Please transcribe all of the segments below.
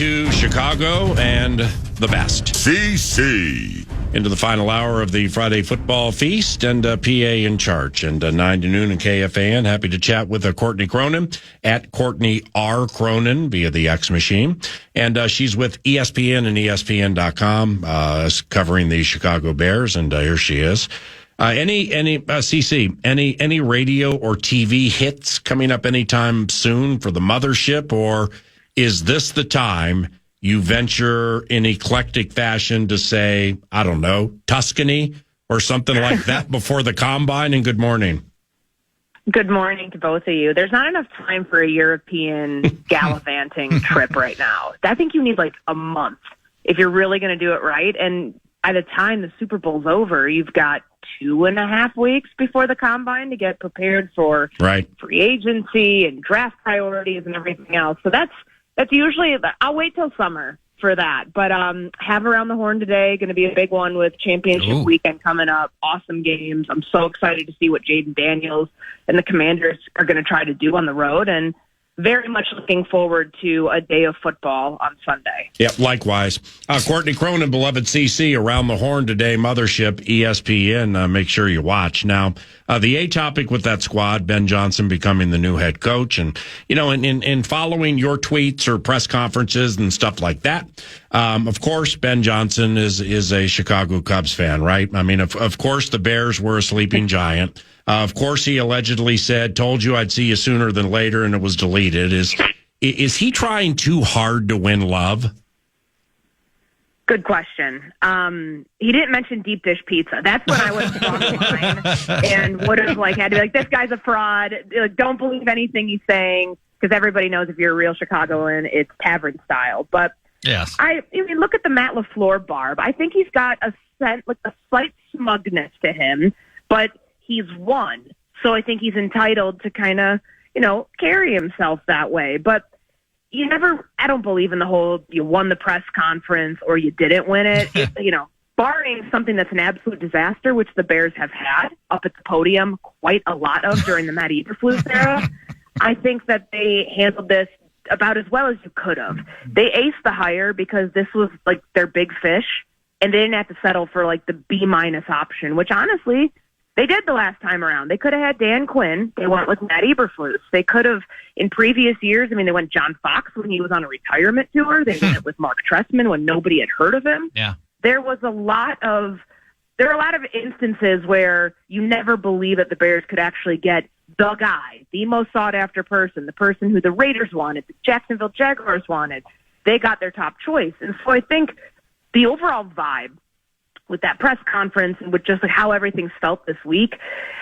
to Chicago and the best. CC. Into the final hour of the Friday football feast and PA in charge. And 9 to noon in KFAN. Happy to chat with Courtney Cronin at Courtney R. Cronin via the X machine. And she's with ESPN and ESPN.com covering the Chicago Bears. And here she is. CC, any radio or TV hits coming up anytime soon for the mothership, or is this the time you venture in eclectic fashion to say, I don't know, Tuscany or something like that before the combine? And good morning. Good morning to both of you. There's not enough time for a European gallivanting trip right now. I think you need like a month if you're really going to do it right. And by the time the Super Bowl's over, you've got 2.5 weeks before the combine to get prepared for free agency and draft priorities and everything else. So that's usually, I'll wait till summer for that. But have Around the Horn today, going to be a big one with championship weekend coming up. Awesome games. I'm so excited to see what Jaden Daniels and the Commanders are going to try to do on the road, and very much looking forward to a day of football on Sunday. Yep, likewise. Courtney Cronin, beloved CC, Around the Horn today, Mothership, ESPN. Make sure you watch. Now, the A topic with that squad, Ben Johnson becoming the new head coach. And, you know, in following your tweets or press conferences and stuff like that, of course, Ben Johnson is a Chicago Cubs fan, right? I mean, of course, the Bears were a sleeping giant. Of course, he allegedly said, told you I'd see you sooner than later, and it was deleted. Is he trying too hard to win love? Good question. He didn't mention deep dish pizza. That's when I was on the line and would have had to be like, this guy's a fraud. Like, don't believe anything he's saying, because everybody knows if you're a real Chicagoan, it's tavern style. But yes, I mean, look at the Matt LaFleur barb. I think he's got a slight smugness to him, but he's won. So I think he's entitled to kind of, carry himself that way. But I don't believe in the whole, you won the press conference or you didn't win it. Barring something that's an absolute disaster, which the Bears have had up at the podium quite a lot of during the Matt Eberflus era, I think that they handled this about as well as you could have. They aced the hire because this was like their big fish, and they didn't have to settle for like the B- option, which honestly, they did the last time around. They could have had Dan Quinn. They went with Matt Eberflus. They could have, in previous years, they went John Fox when he was on a retirement tour. They went with Mark Trestman when nobody had heard of him. Yeah. There are a lot of instances where you never believe that the Bears could actually get the guy, the most sought-after person, the person who the Raiders wanted, the Jacksonville Jaguars wanted. They got their top choice. And so I think the overall vibe with that press conference and with just how everything's felt this week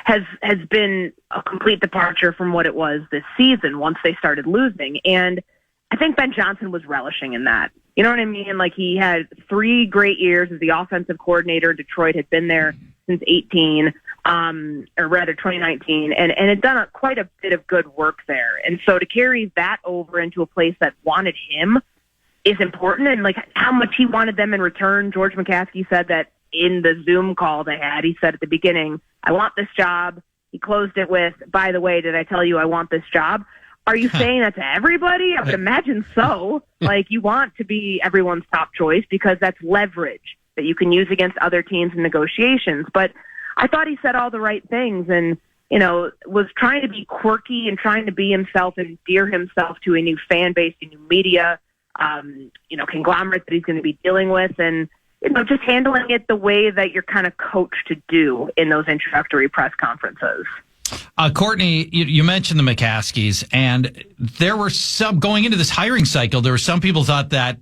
has been a complete departure from what it was this season once they started losing. And I think Ben Johnson was relishing in that. You know what I mean? Like, he had 3 great years as the offensive coordinator. Detroit had been there since 2019, and had done quite a bit of good work there. And so to carry that over into a place that wanted him is important. And how much he wanted them in return. George McCaskey said that in the Zoom call they had. He said at the beginning, I want this job. He closed it with, by the way, did I tell you I want this job? Are you saying that to everybody? I would imagine so. You want to be everyone's top choice because that's leverage that you can use against other teams in negotiations. But I thought he said all the right things and, was trying to be quirky and trying to be himself and endear himself to a new fan base, a new media, conglomerate that he's going to be dealing with. And, just handling it the way that you're kind of coached to do in those introductory press conferences. Courtney, you mentioned the McCaskies, and there were some, going into this hiring cycle, there were some people thought that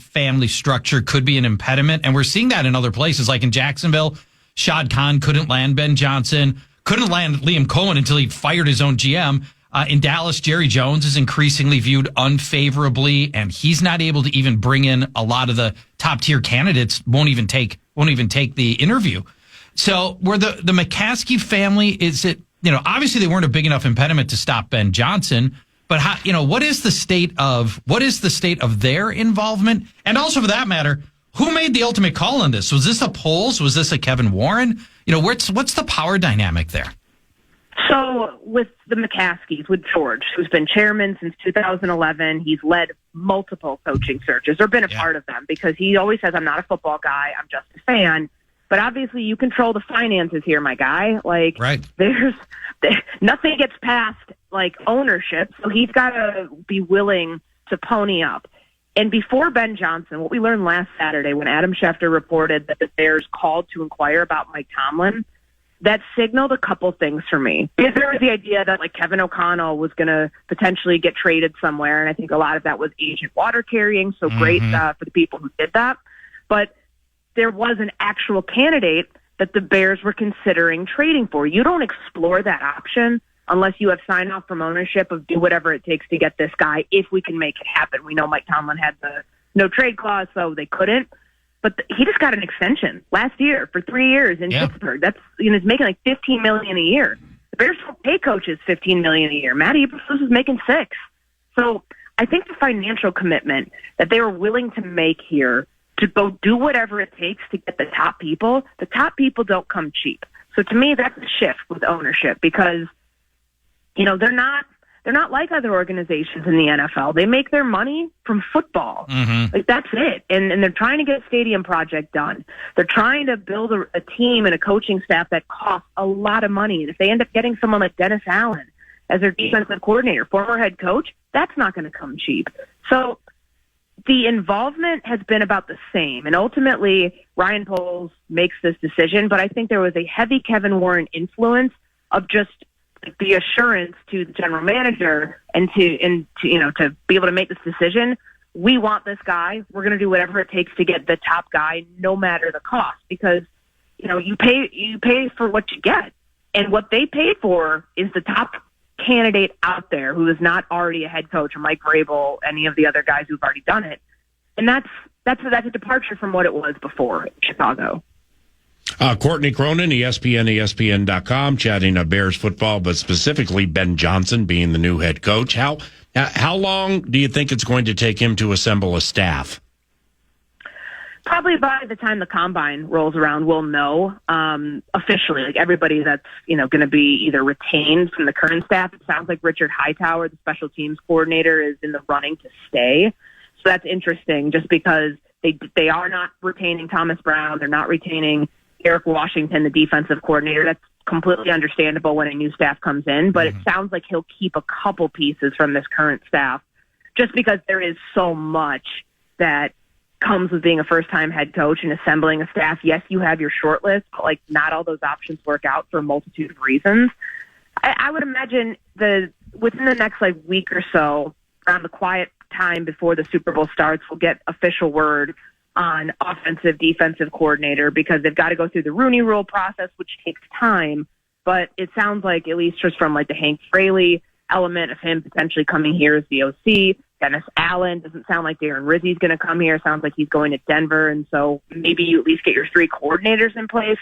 family structure could be an impediment, and we're seeing that in other places. Like in Jacksonville, Shad Khan couldn't land Ben Johnson, couldn't land Liam Cohen until he fired his own GM. In Dallas, Jerry Jones is increasingly viewed unfavorably, and he's not able to even bring in a lot of the top tier candidates. Won't even take the interview. So, were the McCaskey family? Is it obviously they weren't a big enough impediment to stop Ben Johnson, but how, what is the state of their involvement, and also for that matter, who made the ultimate call on this? Was this a Poles? Was this a Kevin Warren? What's the power dynamic there? So with the McCaskies, with George, who's been chairman since 2011, he's led multiple coaching searches or been a part of them because he always says, I'm not a football guy, I'm just a fan. But obviously you control the finances here, my guy. Like, there's nothing gets past like ownership. So he's got to be willing to pony up. And before Ben Johnson, what we learned last Saturday when Adam Schefter reported that the Bears called to inquire about Mike Tomlin, that signaled a couple things for me. Because there was the idea that like Kevin O'Connell was going to potentially get traded somewhere. And I think a lot of that was agent water carrying. So great for the people who did that. But there was an actual candidate that the Bears were considering trading for. You don't explore that option unless you have sign off from ownership of do whatever it takes to get this guy if we can make it happen. We know Mike Tomlin had the no trade clause, so they couldn't. But he just got an extension last year for 3 years in Pittsburgh. That's, he's making like $15 million a year. The Bears don't pay coaches $15 million a year. Matt Eberflus is making $6 million. So I think the financial commitment that they were willing to make here to go do whatever it takes to get the top people don't come cheap. So to me, that's a shift with ownership because, they're not like other organizations in the NFL. They make their money from football. Like, that's it. And they're trying to get a stadium project done. They're trying to build a team and a coaching staff that costs a lot of money. And if they end up getting someone like Dennis Allen as their defensive coordinator, former head coach, that's not going to come cheap. So the involvement has been about the same. And ultimately, Ryan Poles makes this decision. But I think there was a heavy Kevin Warren influence of just the assurance to the general manager and to be able to make this decision. We want this guy. We're going to do whatever it takes to get the top guy, no matter the cost, because you pay for what you get, and what they paid for is the top candidate out there who is not already a head coach, or Mike Vrabel, any of the other guys who've already done it, and that's a departure from what it was before in Chicago. Courtney Cronin, ESPN.com, chatting Bears football, but specifically Ben Johnson being the new head coach. How long do you think it's going to take him to assemble a staff? Probably by the time the combine rolls around, we'll know officially. Like everybody that's going to be either retained from the current staff. It sounds like Richard Hightower, the special teams coordinator, is in the running to stay. So that's interesting, just because they are not retaining Thomas Brown. They're not retaining Eric Washington, the defensive coordinator. That's completely understandable when a new staff comes in, but it sounds like he'll keep a couple pieces from this current staff just because there is so much that comes with being a first-time head coach and assembling a staff. Yes, you have your short list, but like not all those options work out for a multitude of reasons. I would imagine within the next week or so, around the quiet time before the Super Bowl starts, we'll get official word on offensive, defensive coordinator, because they've got to go through the Rooney Rule process, which takes time. But it sounds like, at least just from the Hank Fraley element of him potentially coming here as the OC, Dennis Allen, doesn't sound like Darren Rizzi's going to come here. Sounds like he's going to Denver. And so maybe you at least get your three coordinators in place.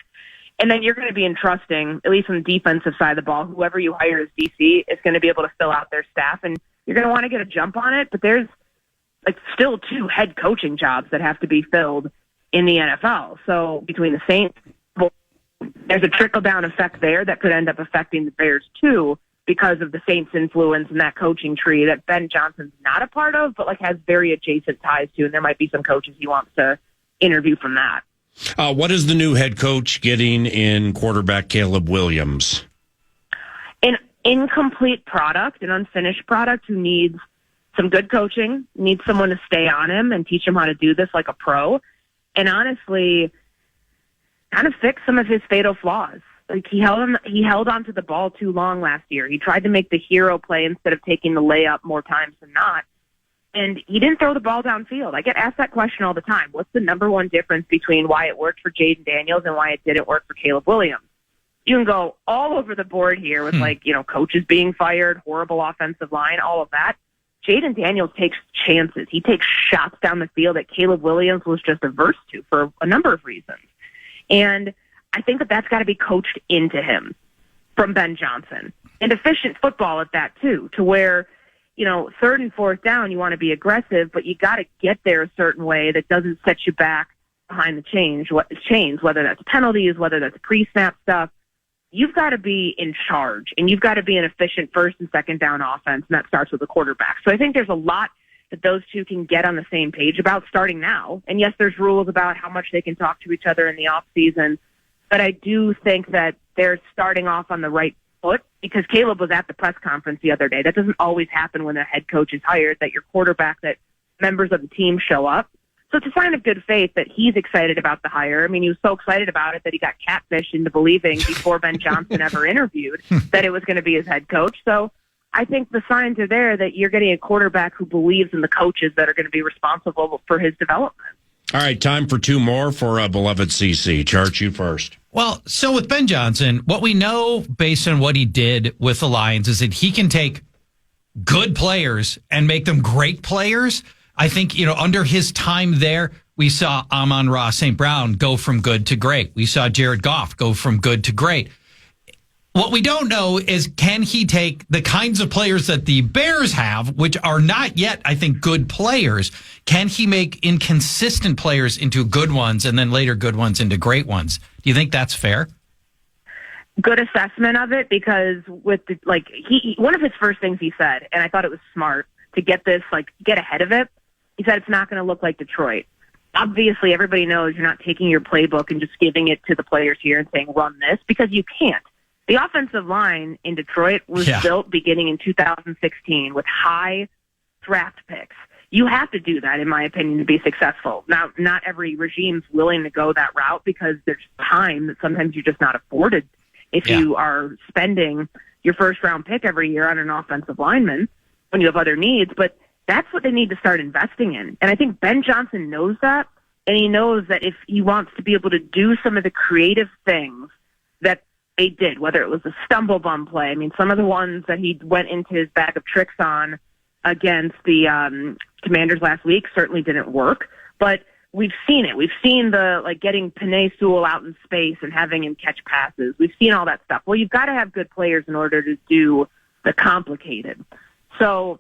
And then you're going to be entrusting, at least on the defensive side of the ball, whoever you hire as DC is going to be able to fill out their staff. And you're going to want to get a jump on it. But there's still two head coaching jobs that have to be filled in the NFL. So between the Saints, there's a trickle-down effect there that could end up affecting the Bears too, because of the Saints' influence in that coaching tree that Ben Johnson's not a part of, but has very adjacent ties to, and there might be some coaches he wants to interview from that. What is the new head coach getting in quarterback Caleb Williams? An incomplete product, an unfinished product who needs some good coaching, needs someone to stay on him and teach him how to do this like a pro, and honestly kind of fix some of his fatal flaws. He held onto the ball too long last year. He tried to make the hero play instead of taking the layup more times than not, and he didn't throw the ball downfield. I get asked that question all the time. What's the number one difference between why it worked for Jaden Daniels and why it didn't work for Caleb Williams? You can go all over the board here with coaches being fired, horrible offensive line, all of that. Jaden Daniels takes chances. He takes shots down the field that Caleb Williams was just averse to for a number of reasons. And I think that's got to be coached into him from Ben Johnson. And efficient football at that too, to where, third and fourth down, you want to be aggressive, but you got to get there a certain way that doesn't set you back behind the chains, whether that's penalties, whether that's pre-snap stuff. you've got to be in charge, and you've got to be an efficient first and second down offense, and that starts with the quarterback. So I think there's a lot that those two can get on the same page about starting now. And yes, there's rules about how much they can talk to each other in the off season, but I do think that they're starting off on the right foot, because Caleb was at the press conference the other day. That doesn't always happen when a head coach is hired, that your quarterback, that members of the team show up. So it's a sign of good faith that he's excited about the hire. I mean, he was so excited about it that he got catfished into believing before Ben Johnson ever interviewed that it was going to be his head coach. So I think the signs are there that you're getting a quarterback who believes in the coaches that are going to be responsible for his development. All right, time for two more for beloved CC. Chart, you first. Well, so with Ben Johnson, what we know based on what he did with the Lions is that he can take good players and make them great players. I think, under his time there, we saw Amon-Ra St. Brown go from good to great. We saw Jared Goff go from good to great. What we don't know is, can he take the kinds of players that the Bears have, which are not yet, I think, good players? Can he make inconsistent players into good ones and then later good ones into great ones? Do you think that's fair? Good assessment of it, because with one of his first things he said, and I thought it was smart to get ahead of it. He said it's not going to look like Detroit. Obviously, everybody knows you're not taking your playbook and just giving it to the players here and saying, run this, because you can't. The offensive line in Detroit was built beginning in 2016 with high draft picks. You have to do that, in my opinion, to be successful. Now, not every regime's willing to go that route, because there's time that sometimes you're just not afforded if you are spending your first-round pick every year on an offensive lineman when you have other needs. But that's what they need to start investing in. And I think Ben Johnson knows that, and he knows that if he wants to be able to do some of the creative things that they did, whether it was a stumble bum play. I mean, some of the ones that he went into his bag of tricks on against the Commanders last week certainly didn't work, but we've seen it. We've seen the getting Penei Sewell out in space and having him catch passes. We've seen all that stuff. Well, you've got to have good players in order to do the complicated. So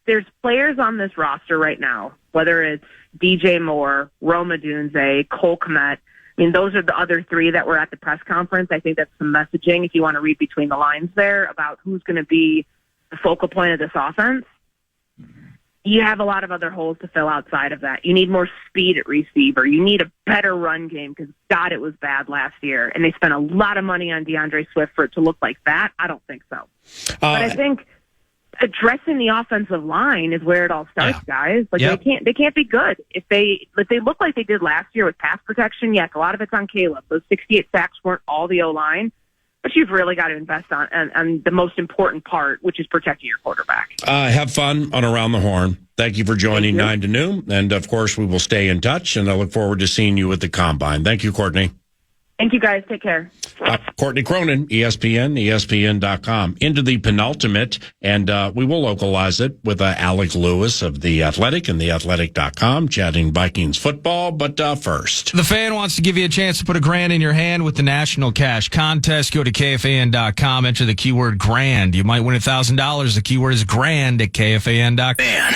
there's players on this roster right now, whether it's DJ Moore, Rome Odunze, Cole Kmet. I mean, those are the other three that were at the press conference. I think that's some messaging, if you want to read between the lines there, about who's going to be the focal point of this offense. You have a lot of other holes to fill outside of that. You need more speed at receiver. You need a better run game, because, God, it was bad last year. And they spent a lot of money on DeAndre Swift for it to look like that. I don't think so. But I think addressing the offensive line is where it all starts, guys. They can't be good. If they look like they did last year with pass protection, yes, a lot of it's on Caleb. Those 68 sacks weren't all the O-line, but you've really got to invest on the most important part, which is protecting your quarterback. Have fun on Around the Horn. Thank you for joining 9 to noon. And, of course, we will stay in touch, and I look forward to seeing you at the Combine. Thank you, Courtney. Thank you, guys. Take care. Courtney Cronin, ESPN, ESPN.com. Into the penultimate, and we will localize it with Alec Lewis of The Athletic and TheAthletic.com, chatting Vikings football. But first, The Fan wants to give you a chance to put $1,000 in your hand with the National Cash Contest. Go to KFAN.com, enter the keyword grand. You might win $1,000. The keyword is grand at KFAN.com.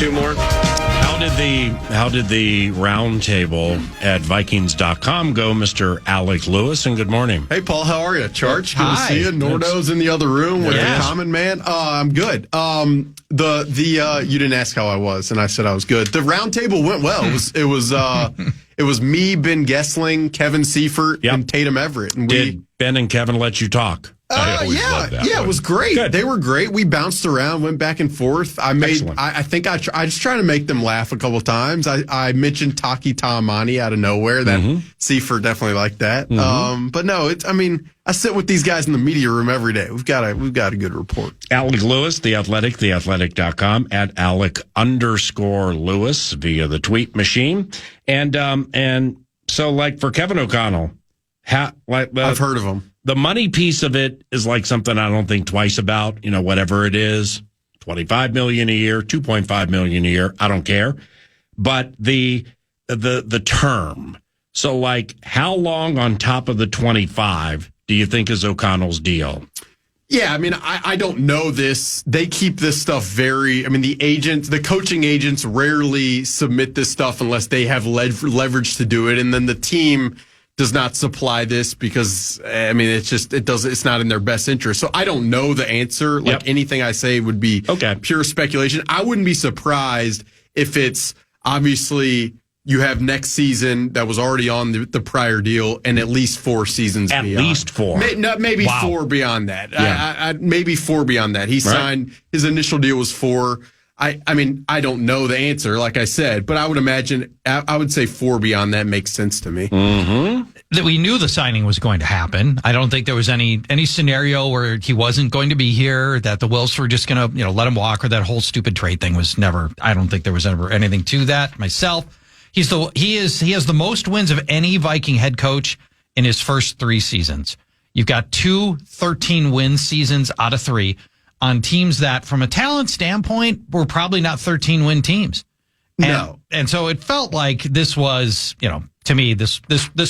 two more. How did the round table at Vikings.com go, Mr. Alec Lewis? And good morning. Hey, Paul, how are you? Charge, good Hi. to see you. Nordo's in the other room with the common man. I'm good. You didn't ask how I was, and I said I was good. The round table went well. It was me, Ben Gessling, Kevin Seifert, and Tatum Everett. And did Ben and Kevin let you talk? I always love that. Yeah, one. it was great. Good. They were great. We bounced around, went back and forth. I Excellent. think I just trying to make them laugh a couple of times. I mentioned Taki Taimani out of nowhere. That Seifert definitely liked that. But no, I sit with these guys in the media room every day. We've got a good report. Alec Lewis, The Athletic, theathletic.com, at Alec_Lewis via the tweet machine. And so, like, for Kevin O'Connell, I've heard of him. The money piece of it is like something I don't think twice about. Whatever it is, $25 million a year, $2.5 million a year, I don't care. But the term. So, like, how long on top of the 25 do you think is O'Connell's deal? Yeah, I don't know this. They keep this stuff the coaching agents rarely submit this stuff unless they have leverage to do it. And then the team does not supply this because, it's not in their best interest. So I don't know the answer. Like anything I say would be pure speculation. I wouldn't be surprised if it's obviously you have next season that was already on the prior deal and at least 4 seasons beyond. At least 4. Maybe 4 beyond that. Yeah. Maybe 4 beyond that. He signed, his initial deal was 4. I don't know the answer, like I said, but I would imagine, I would say 4 beyond that makes sense to me. Mm-hmm. That we knew the signing was going to happen. I don't think there was any scenario where he wasn't going to be here, that the Wilfs were just going to, let him walk, or that whole stupid trade thing was never, I don't think there was ever anything to that myself. He has the most wins of any Viking head coach in his first 3 seasons. You've got 2 13-win seasons out of 3 on teams that, from a talent standpoint, were probably not 13-win teams. And so it felt like this was, to me, this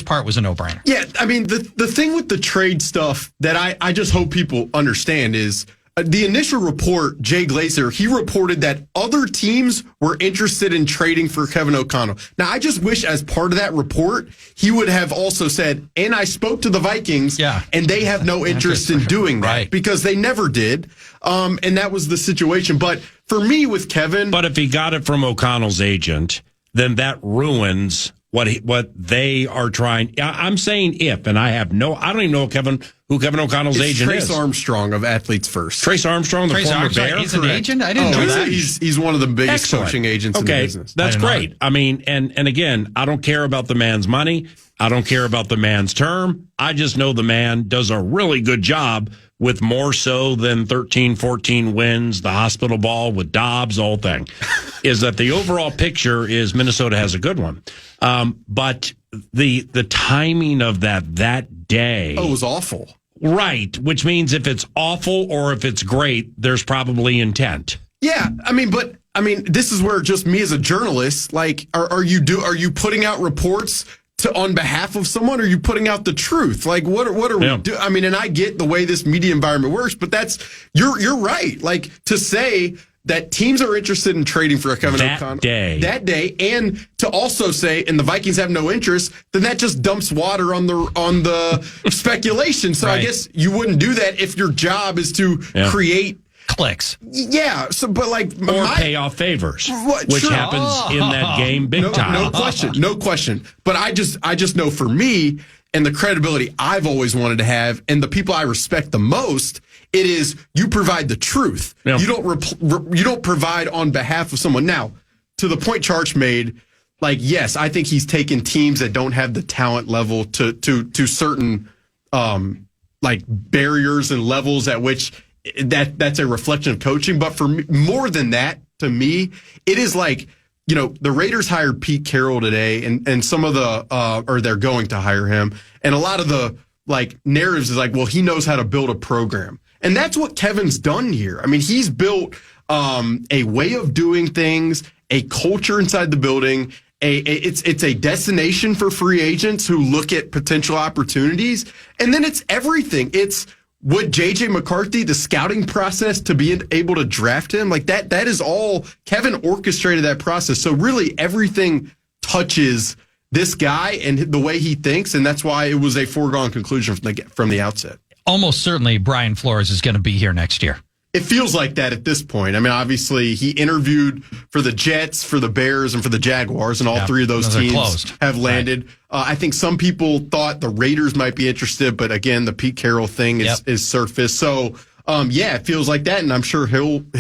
part was a no-brainer. Yeah, the thing with the trade stuff that I just hope people understand is the initial report, Jay Glazer, he reported that other teams were interested in trading for Kevin O'Connell. Now, I just wish as part of that report, he would have also said, and I spoke to the Vikings, and they have no interest in doing that because they never did. And that was the situation. But for me with Kevin. But if he got it from O'Connell's agent, then that ruins what they are trying. I'm saying if, and I don't even know who Kevin O'Connell's agent Trace is. Armstrong of Athletes First. Trace Armstrong, the former Bear. He's an agent? I didn't know that. He's one of the biggest coaching agents in the business. That's great. And again, I don't care about the man's money. I don't care about the man's term. I just know the man does a really good job with more so than 13, 14 wins, the hospital ball with Dobbs, the whole thing, is that the overall picture is Minnesota has a good one. But the timing of that day. Oh, it was awful. Right. Which means if it's awful or if it's great, there's probably intent. Yeah. This is where just me as a journalist, like, are you putting out reports on behalf of someone, or are you putting out the truth? Like, what are we doing? And I get the way this media environment works, but you're right. Like, to say that teams are interested in trading for Kevin O'Connell that day, and to also say, and the Vikings have no interest, then that just dumps water on the speculation. So I guess you wouldn't do that if your job is to create clicks. Yeah. So, but pay off favors, which happens in that game big time. No question. But I just know for me and the credibility I've always wanted to have, and the people I respect the most, it is you provide the truth. Yep. You don't provide on behalf of someone. Now, to the point Charch made, like, yes, I think he's taken teams that don't have the talent level to certain barriers and levels at which that's a reflection of coaching. But for me, more than that, to me, it is like, the Raiders hired Pete Carroll today, and some of or they're going to hire him. And a lot of the narratives is like, well, he knows how to build a program. And that's what Kevin's done here. He's built a way of doing things, a culture inside the building. It's a destination for free agents who look at potential opportunities. And then it's everything. It's what J.J. McCarthy, the scouting process to be able to draft him, like that is all Kevin orchestrated that process. So really everything touches this guy and the way he thinks. And that's why it was a foregone conclusion from the outset. Almost certainly Brian Flores is going to be here next year. It feels like that at this point. I mean, obviously, he interviewed for the Jets, for the Bears, and for the Jaguars, and all three of those teams have landed. Right. I think some people thought the Raiders might be interested, but again, the Pete Carroll thing is surfaced. So, it feels like that, and I'm sure him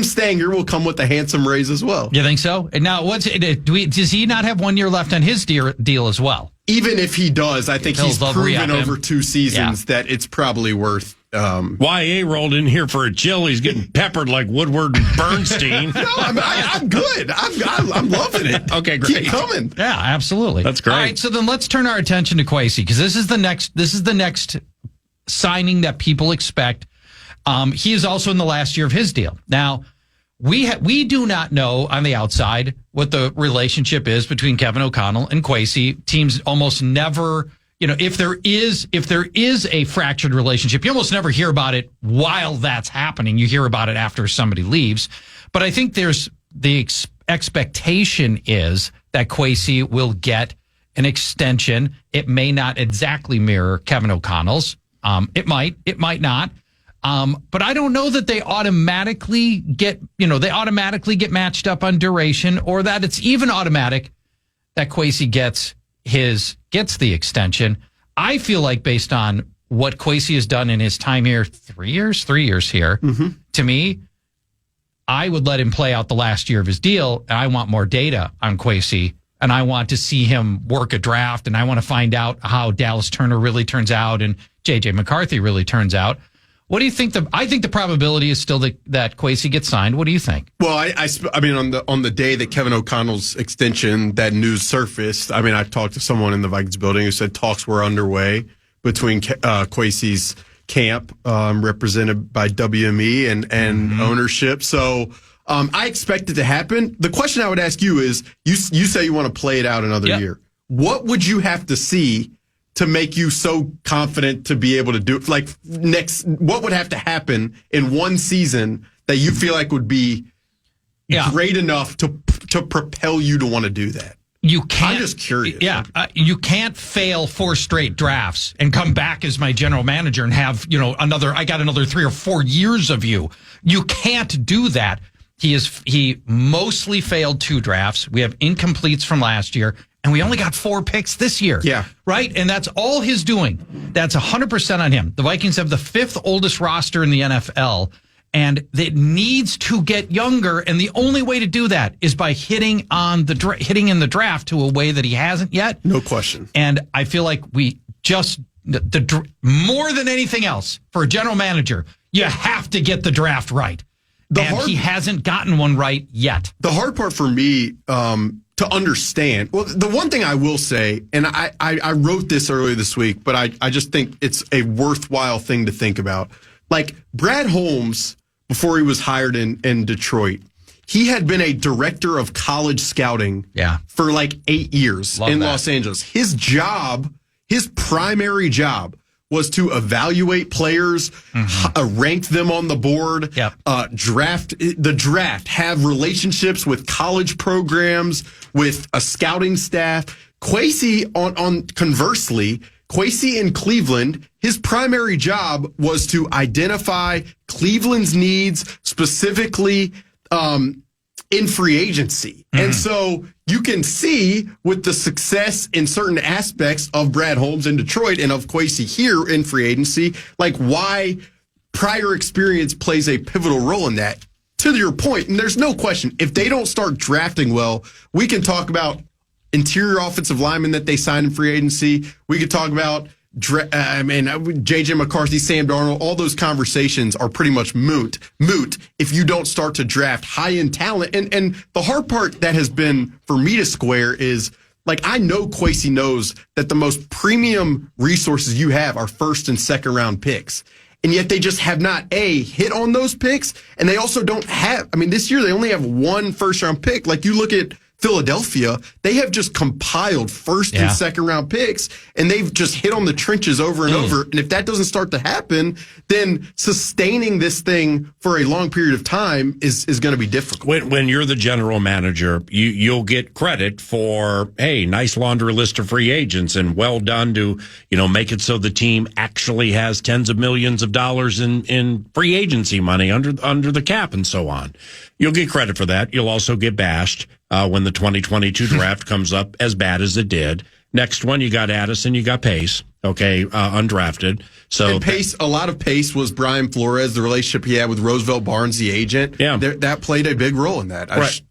staying here will come with a handsome raise as well. You think so? Now, does he not have 1 year left on his deal as well? Even if he does, I think he's proven over 2 seasons that it's probably worth. YA rolled in here for a chill. He's getting peppered like Woodward and Bernstein. No, I'm good. I'm loving it. Okay, great. Keep coming. Yeah, absolutely. That's great. All right, so then let's turn our attention to Kwesi, because this is the next signing that people expect. He is also in the last year of his deal. Now, we do not know on the outside what the relationship is between Kevin O'Connell and Kwesi. Teams almost never, if there is a fractured relationship, you almost never hear about it while that's happening. You hear about it after somebody leaves. But I think there's the expectation is that Kwesi will get an extension. It may not exactly mirror Kevin O'Connell's. It might not. But I don't know that they automatically get matched up on duration, or that it's even automatic that Kwesi gets the extension. I feel like based on what Kwesi has done in his time here, 3 years here, to me, I would let him play out the last year of his deal. And I want more data on Kwesi, and I want to see him work a draft, and I want to find out how Dallas Turner really turns out and J.J. McCarthy really turns out. What do you think? I think the probability is still that Kwesi gets signed. What do you think? Well, I mean, on the day that Kevin O'Connell's extension, that news surfaced, I mean, I talked to someone in the Vikings building who said talks were underway between Kwesi's camp, represented by WME and ownership. So I expect it to happen. The question I would ask you is, you say you want to play it out another year. What would you have to see to make you so confident to be able to do it? Like what would have to happen in one season that you feel like would be great enough to propel you to want to do that? You can't. I'm just curious. Yeah, you can't fail 4 straight drafts and come back as my general manager and have I got another 3 or 4 years of you. You can't do that. He mostly failed 2 drafts. We have incompletes from last year. And we only got 4 picks this year. Yeah. Right? And that's all he's doing. That's 100% on him. The Vikings have the 5th oldest roster in the NFL, and it needs to get younger. And the only way to do that is by hitting in the draft to a way that he hasn't yet. No question. And I feel like we just, more than anything else, for a general manager, you have to get the draft right. He hasn't gotten one right yet. The hard part for me, to understand. Well, the one thing I will say, and I wrote this earlier this week, but I just think it's a worthwhile thing to think about. Like Brad Holmes, before he was hired in Detroit, he had been a director of college scouting for like 8 years in Los Angeles. His primary job was to evaluate players, rank them on the board, draft, have relationships with college programs, with a scouting staff. Conversely, Kwesi in Cleveland, his primary job was to identify Cleveland's needs, specifically in free agency. And so you can see with the success in certain aspects of Brad Holmes in Detroit and of Kwesi here in free agency, like why prior experience plays a pivotal role in that. To your point, and there's no question, if they don't start drafting well, we can talk about interior offensive linemen that they signed in free agency. We could talk about J.J. McCarthy, Sam Darnold. All those conversations are pretty much moot if you don't start to draft high-end talent. And the hard part that has been for me to square is, like, I know Kwesi knows that the most premium resources you have are first and second round picks. And yet they just have not, hit on those picks. And they also don't have, this year they only have 1 first round pick. Like, you look at Philadelphia, they have just compiled first and second round picks, and they've just hit on the trenches over and over. And if that doesn't start to happen, then sustaining this thing for a long period of time is going to be difficult. When you're the general manager, you'll get credit for, hey, nice laundry list of free agents and well done to, make it so the team actually has tens of millions of dollars in free agency money under the cap and so on. You'll get credit for that. You'll also get bashed when the 2022 draft comes up as bad as it did. Next one, you got Addison, you got Pace, undrafted. So and Pace, a lot of Pace was Brian Flores, the relationship he had with Roosevelt Barnes, the agent. Yeah. That played a big role in that. Right.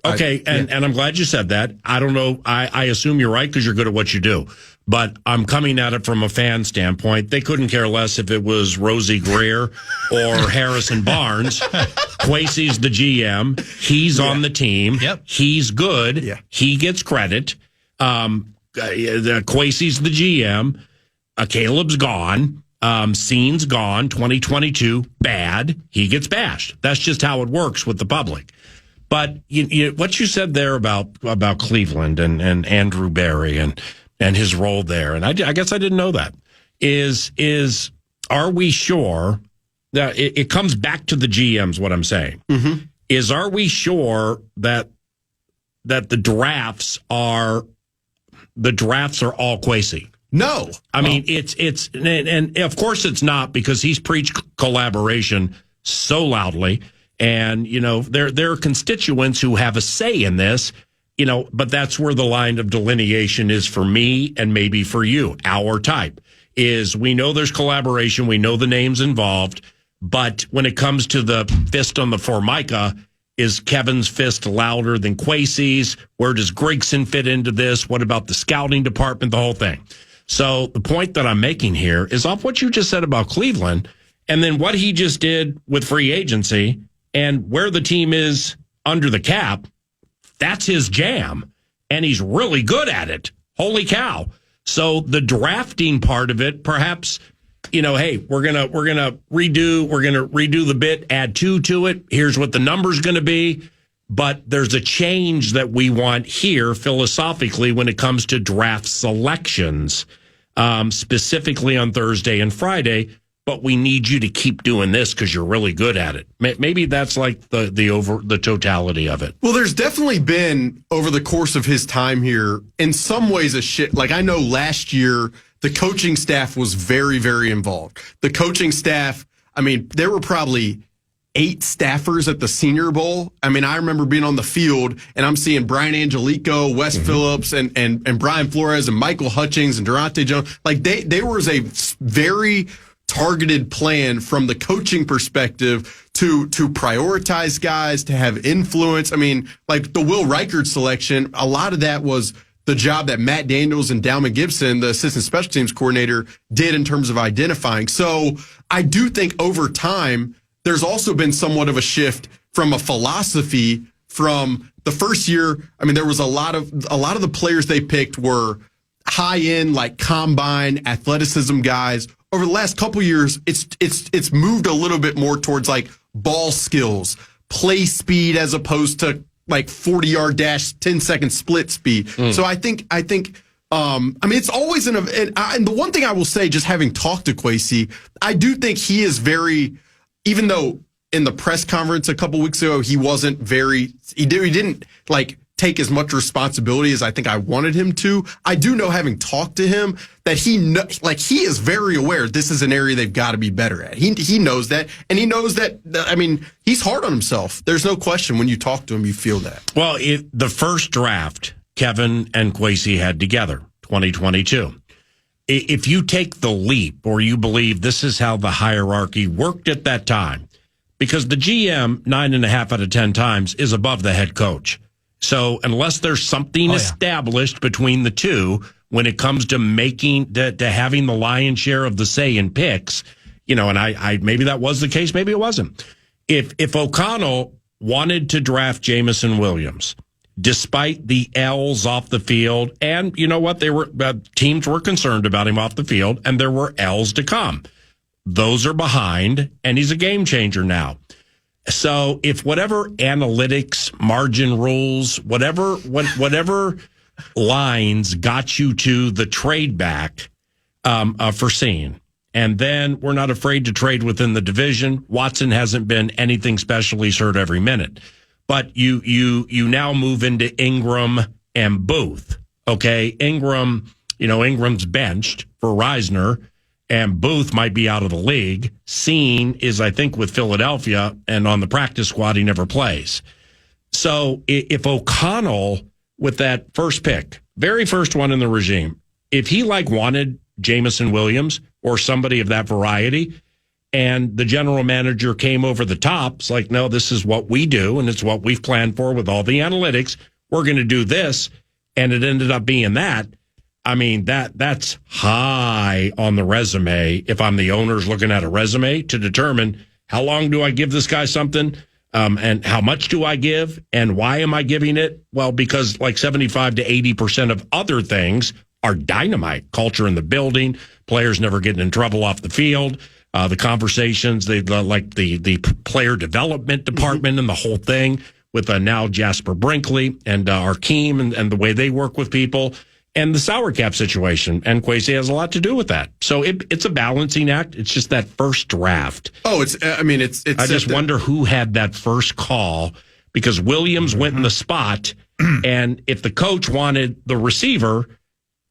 And I'm glad you said that. I don't know. I assume you're right because you're good at what you do. But I'm coming at it from a fan standpoint. They couldn't care less if it was Rosie Greer or Harrison Barnes. Kwesi's the GM. He's on the team. Yep. He's good. Yeah. He gets credit. Kwesi's the GM. Caleb's gone. Scene's gone. 2022, bad. He gets bashed. That's just how it works with the public. But what you said there about Cleveland and Andrew Berry and his role there, and I guess I didn't know that, is are we sure that it comes back to the GMs, what I'm saying, are we sure that the drafts are all Kwesi? No. I mean, it's and of course it's not, because he's preached collaboration so loudly, and there are constituents who have a say in this. But that's where the line of delineation is for me and maybe for you. Our type is, we know there's collaboration. We know the names involved. But when it comes to the fist on the Formica, is Kevin's fist louder than Kwesi's? Where does Grigson fit into this? What about the scouting department? The whole thing. So the point that I'm making here is off what you just said about Cleveland, and then what he just did with free agency and where the team is under the cap. That's his jam, and he's really good at it. Holy cow. So the drafting part of it, perhaps, hey, we're gonna redo the bit, add 2 to it. Here's what the number's gonna be. But there's a change that we want here philosophically when it comes to draft selections, specifically on Thursday and Friday. But we need you to keep doing this because you're really good at it. Maybe that's like the totality of it. Well, there's definitely been, over the course of his time here, in some ways a shit. Like, I know last year the coaching staff was very, very involved. The coaching staff, I mean, there were probably 8 staffers at the Senior Bowl. I mean, I remember being on the field and I'm seeing Brian Angelico, Wes Phillips, and Brian Flores and Michael Hutchings and Durante Jones. Like, there was a very targeted plan from the coaching perspective to prioritize guys, to have influence. I mean, like the Will Reichard selection, a lot of that was the job that Matt Daniels and Dalman Gibson, the assistant special teams coordinator, did in terms of identifying. So I do think over time, there's also been somewhat of a shift from a philosophy from the first year. I mean, there was a lot of the players they picked were high end, like combine athleticism guys. Over the last couple years, it's moved a little bit more towards like ball skills, play speed, as opposed to like 40-yard dash, 10-second split speed. So I think, I mean, it's always and the one thing I will say, just having talked to Kwesi, I do think he is very, even though in the press conference a couple weeks ago, he didn't like take as much responsibility as I think I wanted him to. I do know, having talked to him, that he is very aware this is an area they've got to be better at. He knows that, and he knows that. I mean, he's hard on himself. There's no question. When you talk to him, you feel that. Well, the first draft Kevin and Kwesi had together, 2022. If you take the leap, or you believe this is how the hierarchy worked at that time, because the GM 9.5 out of 10 times is above the head coach. So unless there's something established between the two when it comes to to having the lion's share of the say in picks, and I maybe that was the case, maybe it wasn't. If O'Connell wanted to draft Jamison Williams, despite the L's off the field, and you know what, teams were concerned about him off the field, and there were L's to come. Those are behind, and he's a game changer now. So if whatever analytics, margin rules, whatever lines got you to the trade back for Sean, and then we're not afraid to trade within the division. Watson hasn't been anything special. He's hurt every minute. But you now move into Ingram and Booth. Okay, Ingram's benched for Reisner, and Booth might be out of the league. Sean is, I think, with Philadelphia, and on the practice squad, he never plays. So if O'Connell, with that first pick, very first one in the regime, if he wanted Jamison Williams or somebody of that variety, and the general manager came over the top, it's like, no, this is what we do, and it's what we've planned for with all the analytics. We're going to do this, and it ended up being that. I mean, that's high on the resume if I'm the owners looking at a resume to determine how long do I give this guy something, and how much do I give, and why am I giving it? Well, because 75 to 80% of other things are dynamite. Culture in the building, players never getting in trouble off the field, the conversations, the player development department and the whole thing with now Jasper Brinkley and Arkeem and the way they work with people. And the salary cap situation, and Kwesi has a lot to do with that. So it's a balancing act. It's just that first draft. Oh, it's. I just wonder who had that first call, because Williams went in the spot, and if the coach wanted the receiver,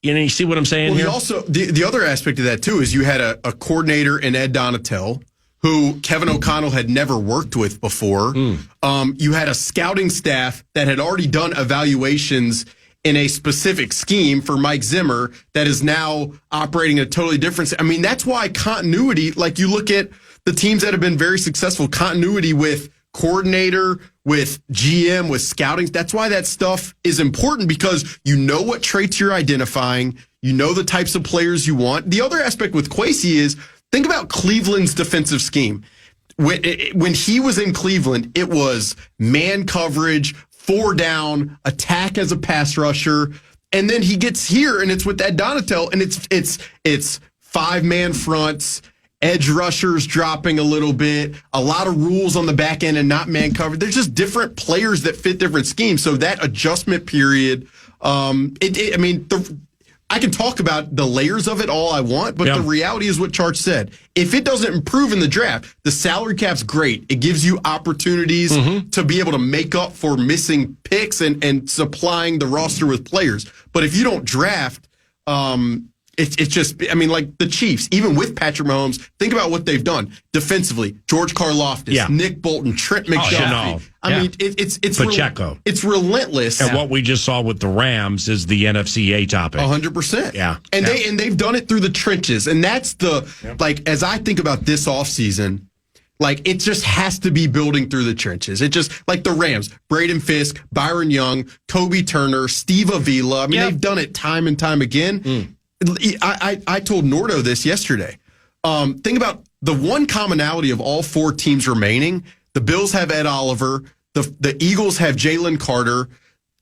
you see what I'm saying here? Also, the other aspect of that too is you had a coordinator in Ed Donatel, who Kevin O'Connell had never worked with before. You had a scouting staff that had already done evaluations in a specific scheme for Mike Zimmer that is now operating a totally different. I mean, that's why continuity, you look at the teams that have been very successful, continuity with coordinator, with GM, with scouting. That's why that stuff is important, because you know what traits you're identifying. You know the types of players you want. The other aspect with Kwesi is, think about Cleveland's defensive scheme. When he was in Cleveland, it was man coverage, 4 down, attack as a pass rusher, and then he gets here and it's with Ed Donatel, and it's 5-man fronts, edge rushers dropping a little bit, a lot of rules on the back end and not man covered. There's just different players that fit different schemes. So that adjustment period, I can talk about the layers of it all I want, but the reality is what Charch said. If it doesn't improve in the draft, the salary cap's great. It gives you opportunities to be able to make up for missing picks and supplying the roster with players. But if you don't draft, it's just, the Chiefs, even with Patrick Mahomes, think about what they've done defensively. George Karlaftis, Nick Bolton, Trent McDuffie. It's Pacheco. It's relentless. And what we just saw with the Rams is the NFCA topic. 100%. Yeah. And they've done it through the trenches. And that's as I think about this offseason, it just has to be building through the trenches. It just, the Rams, Braden Fisk, Byron Young, Kobe Turner, Steve Avila. They've done it time and time again. I told Nordo this yesterday. Think about the one commonality of all 4 teams remaining. The Bills have Ed Oliver. The Eagles have Jalen Carter.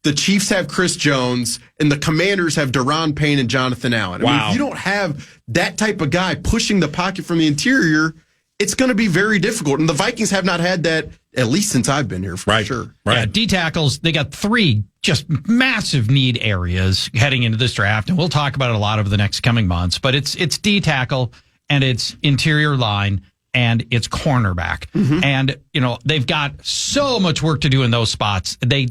The Chiefs have Chris Jones. And the Commanders have Daron Payne and Jonathan Allen. If you don't have that type of guy pushing the pocket from the interior, it's going to be very difficult. And the Vikings have not had that, at least since I've been here, for sure. Right. Yeah, D tackles, they got 3 just massive need areas heading into this draft, and we'll talk about it a lot over the next coming months. But it's D tackle, and it's interior line, and it's cornerback. And they've got so much work to do in those spots. They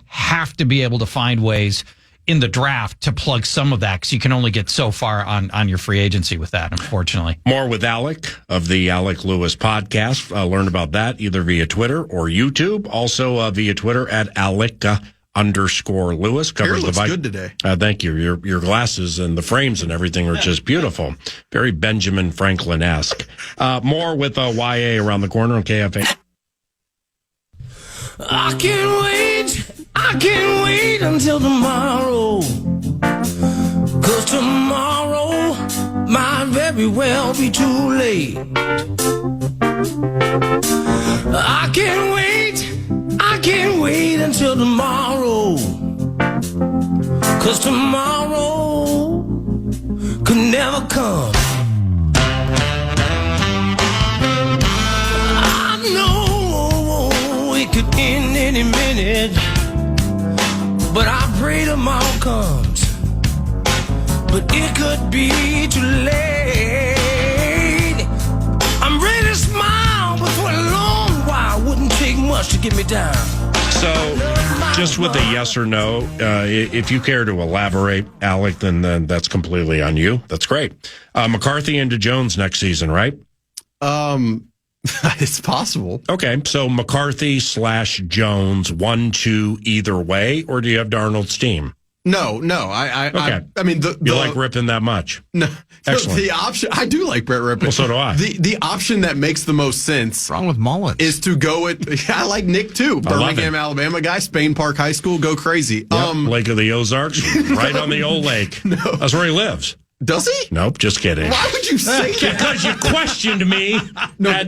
have to be able to find ways in the draft to plug some of that, because you can only get so far on your free agency with that, unfortunately. More with Alec of the Alec Lewis podcast. Learn about that either via Twitter or YouTube. Also via Twitter at Alec_Lewis. Covers looks the good today. Thank you. Your glasses and the frames and everything are just beautiful. Very Benjamin Franklin-esque. More with YA around the corner on KFAN. I can't wait until tomorrow, 'cause tomorrow might very well be too late. I can't wait until tomorrow, 'cause tomorrow could never come. I know could end any minute, but I pray tomorrow comes. But it could be too late. I'm ready to smile, but for a long while, wouldn't take much to get me down. So, just with a yes or no, if you care to elaborate, Alec, then that's completely on you. That's great. McCarthy into Jones next season, right? It's possible. Okay, so McCarthy / Jones, 1-2 either way, or do you have Darnold's team? No. I mean, you like Rippon that much? No. Excellent. The option, I do like Brett Rippon. Well, so do I. The option that makes the most sense. What's wrong with mullets? Is to go with, I like Nick too. Birmingham, Alabama guy, Spain Park High School, go crazy. Yep, Lake of the Ozarks, right on the old lake. No. That's where he lives. Does he? Nope, just kidding. Why would you say that? Because you questioned me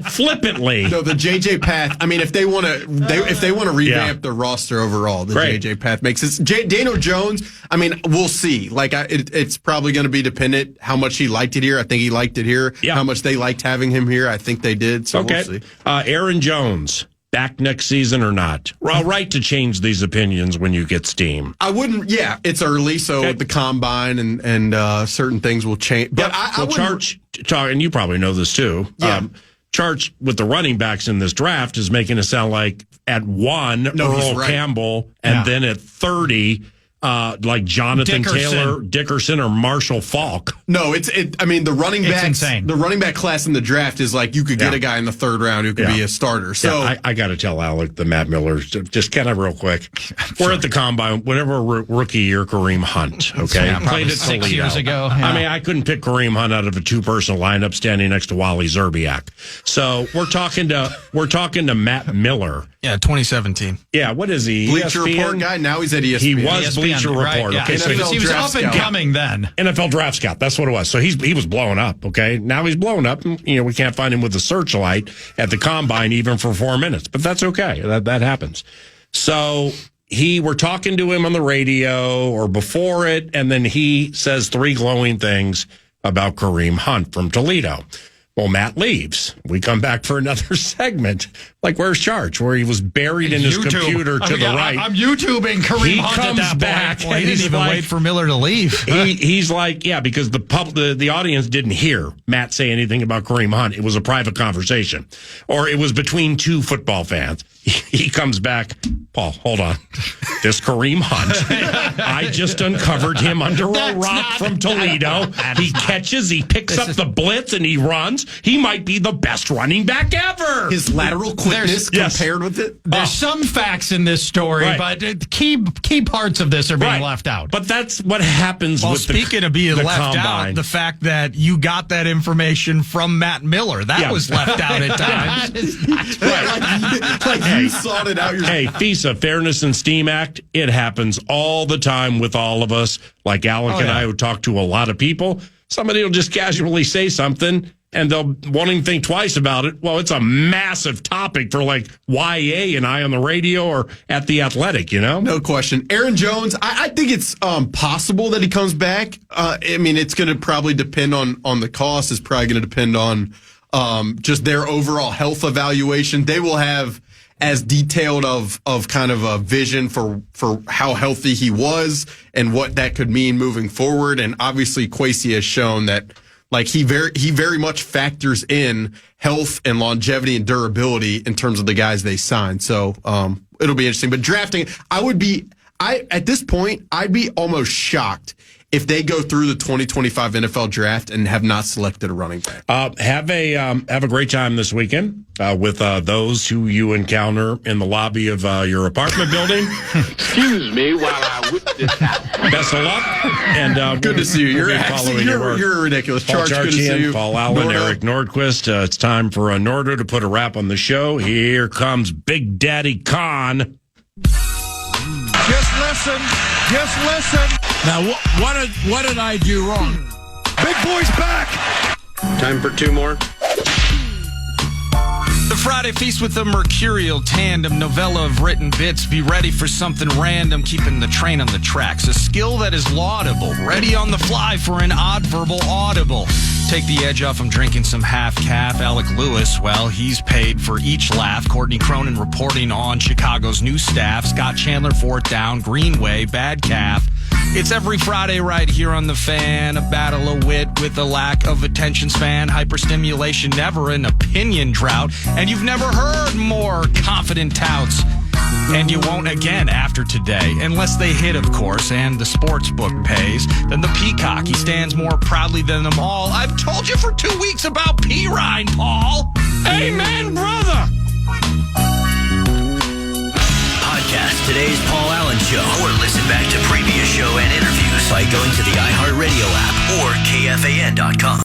flippantly. No, the JJ path. I mean, if they want to, revamp the roster overall, the Great. JJ path makes sense. Daniel Jones. I mean, we'll see. Like, it's probably going to be dependent how much he liked it here. I think he liked it here. Yeah. How much they liked having him here. I think they did. So okay. We'll see. Aaron Jones. Back next season or not? Well, right to change these opinions when you get steam. I wouldn't. Yeah, it's early, so Okay. the combine and certain things will change. But I Charge, and you probably know this too. Yeah. Charge with the running backs in this draft is making it sound like at 1, Earl right. Campbell, and then at 30, like Jonathan Taylor, Dickerson, or Marshall Falk. No, I mean, the running It's back, insane. The running back class in the draft is like you could get a guy in the 3rd round who could be a starter. So I got to tell Alec, the Matt Miller, just kind of real quick. We're at the combine, whatever rookie year, Kareem Hunt. Okay, Yeah, probably played at 6 Toledo. years ago. I mean, I couldn't pick Kareem Hunt out of a 2-person lineup standing next to Wally Zerbiak. So we're talking to Matt Miller. Yeah, 2017. Yeah, what is he? Bleacher ESPN? Report guy. Now he's at ESPN. He was ESPN, Bleacher right, Report. yeah. Okay, so NFL he was draft up and scout. coming then. NFL draft scout. That's what it was. So he was blowing up. Okay, now he's blowing up. And, we can't find him with a searchlight at the combine even for 4 minutes, but that's okay. That happens. So we're talking to him on the radio or before it, and then he says 3 glowing things about Kareem Hunt from Toledo. Well, Matt leaves. We come back for another segment. Like, where's Charge? Where he was buried in his computer to the right. I'm YouTubing Kareem He Hunt at comes that back. point. Well, he didn't even wait for Miller to leave. He's like, yeah, because the audience didn't hear Matt say anything about Kareem Hunt. It was a private conversation, or it was between 2 football fans. He comes back. Paul, hold on. This Kareem Hunt, I just uncovered him under a rock from Toledo. He catches, he picks up the blitz, and he runs. He might be the best running back ever. His lateral quickness compared with it. There's some facts in this story, Right. but key parts of this are being Right. left out. But that's what happens Well, with speaking of being the left combine. out, the fact that you got that information from Matt Miller, that was left out at times. That is not Like you sought it out yourself. Hey, FISA, Fairness and Steam Act, it happens all the time with all of us. Like Alec and I who talk to a lot of people. Somebody will just casually say something and they'll won't even think twice about it. Well, it's a massive topic for like YA and I on the radio or at the Athletic, No question. Aaron Jones, I think it's possible that he comes back. I mean, it's going to probably depend on the cost. It's probably going to depend on just their overall health evaluation. They will have as detailed of kind of a vision for how healthy he was and what that could mean moving forward. And obviously Kwesi has shown that like he very much factors in health and longevity and durability in terms of the guys they sign. So it'll be interesting. But drafting, at this point, I'd be almost shocked if they go through the 2025 NFL draft and have not selected a running back. Have a great time this weekend with those who you encounter in the lobby of your apartment building. Excuse me while I whip this out. Best of luck. And Good to see you. we'll be following your work. You're ridiculous. Paul Charge, good to see Charchian, you. Paul Allen, Nordo. Eric Nordquist. It's time for Nordo to put a wrap on the show. Here comes Big Daddy Con. Just listen. Just listen. Now, what did I do wrong? Big boy's back. Time for 2 more. The Friday Feast with the Mercurial Tandem novella of written bits. Be ready for something random, keeping the train on the tracks. A skill that is laudable, ready on the fly for an odd verbal audible. take the edge off. I'm drinking some half-calf. Alec Lewis, well, he's paid for each laugh. Courtney Cronin reporting on Chicago's new staff. Scott Chandler, fourth down. Greenway, bad calf. It's every Friday right here on The Fan. A battle of wit with a lack of attention span. Hyperstimulation, never an opinion drought. And you've never heard more confident touts. And you won't again after today, unless they hit, of course, and the sports book pays. Then the Peacock, he stands more proudly than them all. I've told you for 2 weeks about P-Rhine, Paul. Amen, brother. Podcast today's Paul Allen Show, or listen back to previous show and interviews by going to the iHeartRadio app or KFAN.com.